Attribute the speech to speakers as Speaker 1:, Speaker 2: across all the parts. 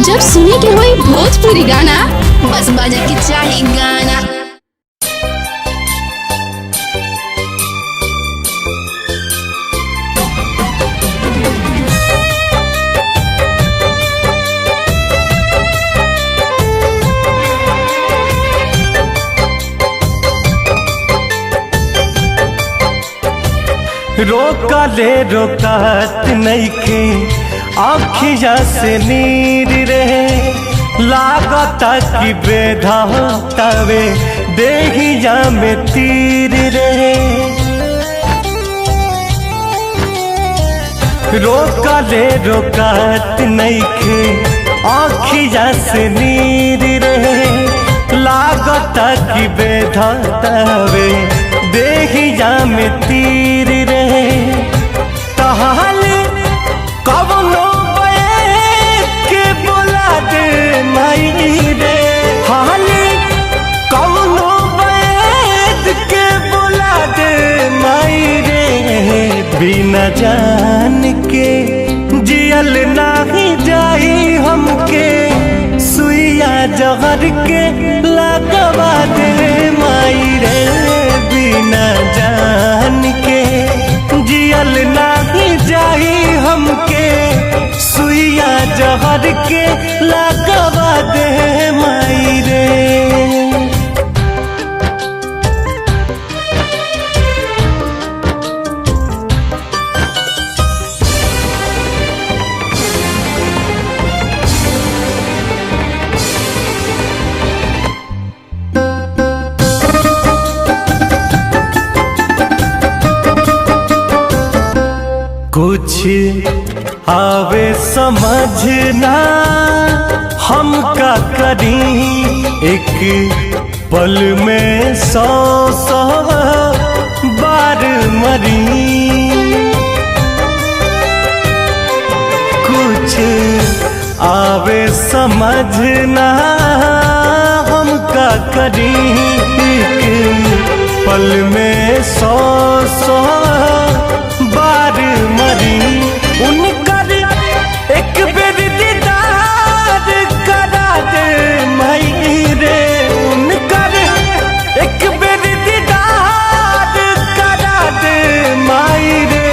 Speaker 1: जब सुने के होई भोजपुरी गाना बस बजे के चाही गाना।
Speaker 2: रोका ले रोकात नइखे आँखिया से नीर रहे, लागता कि बेधातावे देहिया में तीर रहे। रोका ले रोकात नइखे आँखिया से नीर रहे, लागता कि बेधातावे देहिया में तीर रहे। तहाल कवनो के बोला दे माई रे, हाल कवनो के बोला दे माई रे। बिना जान के जियल नाही जाई हमके, सुइया जहर के लगवा दे माई रे। बिना जान के जियल नाही जाई हमके, सुइया जहर के लगवा दे माई रे। कुछ आवे समझना हम का करी, एक पल में 100 बार मरी। कुछ आवे समझना हम का करी, एक पल में 100 बार मरी। उनकर एक बेर दीदार करा दे माई रे, उनकर एक बेर दीदार करा दे माई रे।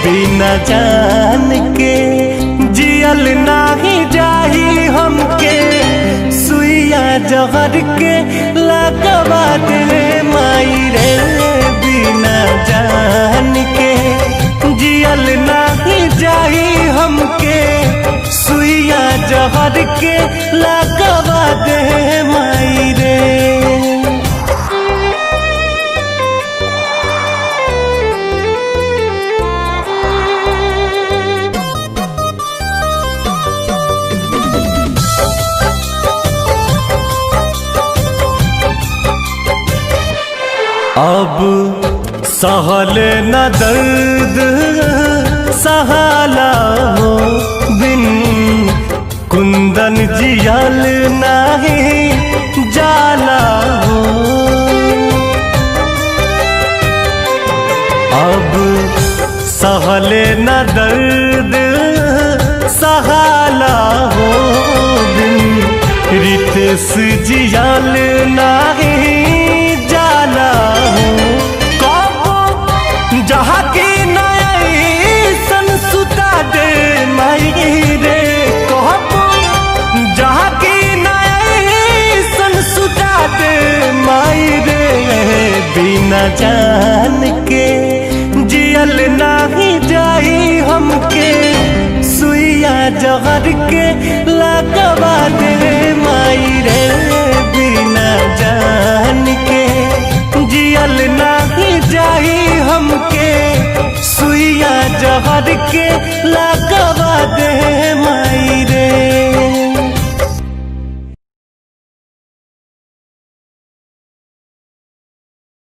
Speaker 2: बिना जान के जियल नाही जाही हमके, सुइया जहर के लगवा दे माई रे। बिना जान के जियल नाही जाही हमके, सुइया जहर के लगवा दे माई रे। अब सहल न दर्द सहाला हो, बिन कुंदन जियल नाही जाला हो। अब सहल न दर्द सहाला हो, बिन रितेश जियल नाही जाला हो। जहाँ की नयसन सुता दे माई रे, कहबो जहाँ की नयसन सुता दे माई रे। बिना जान के जियल नाही जाई हमके, सुइया जहर के